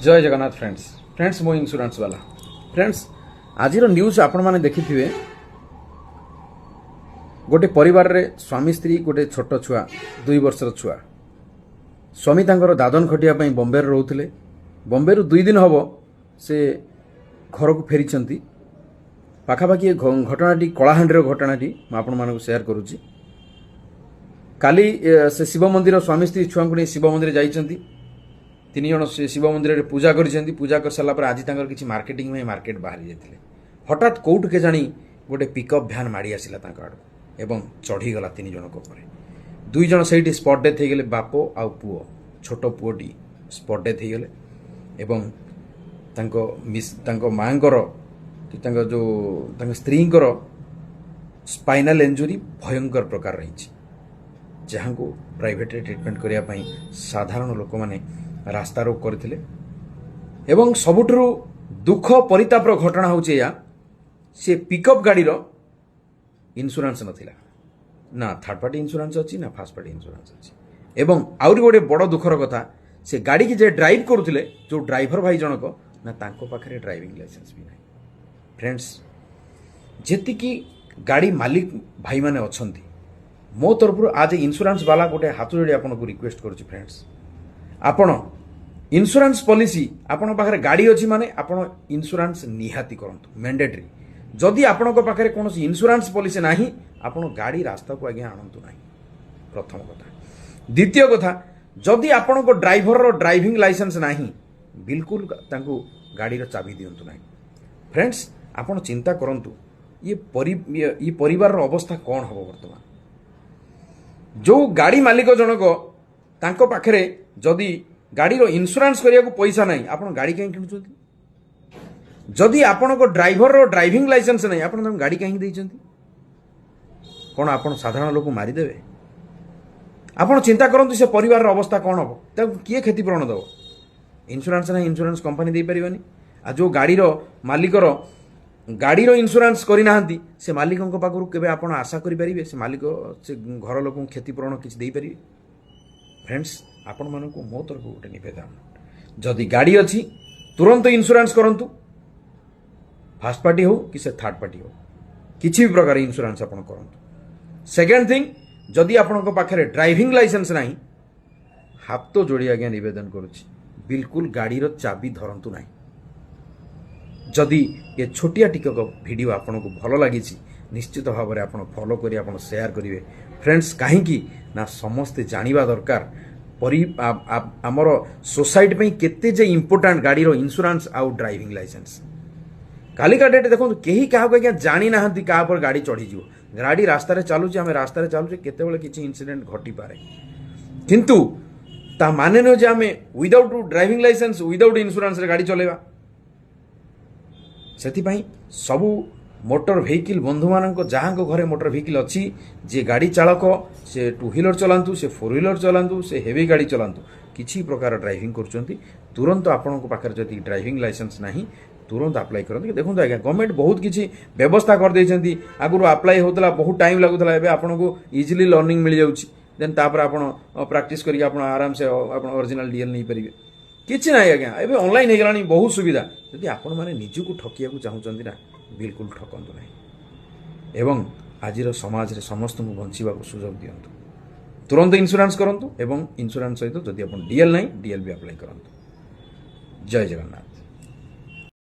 जय जगन्नाथ फ्रेंड्स मो इंश्योरेंस वाला फ्रेंड्स आज न्यूज आपण मैंने देखिथिबे गोटे परिवार रे स्वामी स्त्री गोटे छोट छुआ 2 वर्षर छुआ स्वामी तांकर दादन खटिया पई बॉम्बे रे रहउथिले बॉम्बे रु 2 दिन हबो से घर को फेरी पाखापाखि घटनाटी कलाहांडी घटनाटी मैं आपण मानक शेयर करुच्ची काली से शिव मंदिर स्वामी स्त्री छुआ को शिव मंदिर जाइछंती 3 जन से शिव मंदिर रे पूजा करिसेंती पूजा कर साला पर आज तांकर किछि मार्केटिंग में मार्केट बाहरी जाइथिले हठात कोउठ के जानी गोटे पिकअप भ्यान माड़ी आसिला तांका आड़ एवं चढ़ी गला 3 जन को परे 2 जन सेठी स्पॉट डेथ हे गेले बापो आ पुओ छोटो पुओटी स्पॉट डेथ हे गेले एवं तांको मांकर तांको जो तांको स्त्रींकर स्पाइनल इंजुरी भयंकर प्रकार रही जहाँ को प्राइवेट ट्रीटमेंट करने साधारण लोक मैंने रास्ता रोक करथिले एवं सबुठु दुख परितापर घटना होचे या से पिकअप गाड़ी रो इंश्योरेंस नथिला ना थर्ड पार्टी इंश्योरेंस अच्छी ना फर्स्ट पार्टी इंश्योरेंस अच्छी एवं आउरी गोटे बड़ दुखर कथा से गाड़ी की जे ड्राइव करुथिले जो ड्राइवर भाई जनक ना तांको पाखरे ड्राइविंग लाइसेंस भी नहीं फ्रेंड्स जेति की गाड़ी मालिक भाई माने अछंती मो तरफ आज इंश्योरेंस वाला गोटे हाथ जोड़ी आपको रिक्वेस्ट करुच्ची फ्रेंड्स आपण इंश्योरेंस पॉलिसी आपण पाखरे गाड़ी अच्छी माने आपण इंश्योरेंस निहाती करंतु मैंडेटरी जदि आपण पाखरे कौन इंश्योरेंस पॉलिसी नाही आपण गाड़ी रास्ता को आगे आणंतु नाही प्रथम कथा द्वितीय कथा जदि आपण को ड्राइवर रो ड्राइविंग लाइसेंस नाही बिल्कुल तांको गाड़ी रो चाबी दियंतु नाही फ्रेंड्स आपण चिंता करंतु ये परिवार रो अवस्था कौन हबो वर्तमान जो गाड़ी मालिक जनक तांको पाखरे जदि गाड़ी रो इंश्योरेंस करिया को पैसा नहीं आपण गाड़ी कहीं किणुचंती जदि आपण को ड्राइवर रो ड्राइविंग लाइसेंस नहीं आपण तां गाड़ी कहीं देइचंती कोन आपण साधारण लोक मारी देबे आपण चिंता करंतु से परिवार रो अवस्था कौन हबो ता किए क्षतिपूरण दबो इंश्योरेंस नहीं इंश्योरेंस कंपनी दे परिबानी आ जो गाड़ी रो मालिक रो गाड़ी रो इंश्योरेंस करि नाहंती से मालिक को पाखरु केबे आपण आशा करि परिबे से मालिक से घर लोक क्षतिपूरण किछ देई परिबे फ्रेंड्स आपण मानको मो तरफ गोटे निवेदन जदि गाड़ी अच्छी तुरंत इंश्योरेंस करंतु फर्स्ट पार्टी हो कि से थर्ड पार्टी हो किसी भी प्रकार इंश्योरेंस आपण करंतु सेकंड थिंग जदि आपण पाखरे ड्राइविंग लाइसेंस नहीं हाथ तो जोड़ी आज्ञा निवेदन करुच्ची बिल्कुल गाड़ी रो चाबी धरंतु नहीं जदि ये छोटिया टिकक वीडियो आपन को भल लगी निश्चित भाव में आप फॉलो करी आप शेयर करेंगे फ्रेंड्स कहीं ना समस्ते जानिबा दरकार आमर सोसाइटी पे केते जे इम्पोर्टाट गाड़ी रो इंश्योरेंस आउ ड्राइविंग लाइसेंस कालिका डेट देखो कहीं क्या जानी ना क्या पर गाड़ी चढ़ी जीव गाड़ी रास्ता रे चलुचे आम रास्ता चलुचे केतेबेले किछि इंसिडेंट घटी पारे किंतु ता माने न जे आम विदाउट ड्राइविंग लाइसेंस विदाउट इंश्योरेंस रे गाड़ी चलेबा सेथिपाई सबू मोटर व्हीकल बंधु मानक जहाँ घरे मोटर व्हीकल अच्छी जे गाड़ी चालक से 2 व्हीलर चलांतु से 4 व्हीलर चलांतु से हेवी गाड़ी चलांतु किसी प्रकार ड्राइविंग करुँच तुरंत आपण पाखे जदि ड्राइविंग लाइसेंस नहीं तुरंत अप्लाई करते देखो आज्ञा गवर्नमेंट बहुत किसी व्यवस्था कर देछंती आगुरु अप्लाई होतला बहुत टाइम लागुतला एबे आपनको इजिली लर्निंग मिल जाउची देन तापर आपण प्रैक्टिस करी आपण आराम से आपण ओरिजिनल डीएल नहीं परिबे किछि नाही आज्ञा एबे ऑनलाइन हे गलानी बहुत सुविधा जदि आपण माने निजु को ठकिया को चाहुचंती ना बिल्कुल ठकंतु नहीं एवं आजिर समाज रे समस्त को बंचिबा को सुযোগ दियंतु तुरंत इंश्योरेंस करंतु एवं इंश्योरेंस सहित जदि आपण डीएल नहीं डीएल भी अप्लाई करंतु जय जगन्नाथ।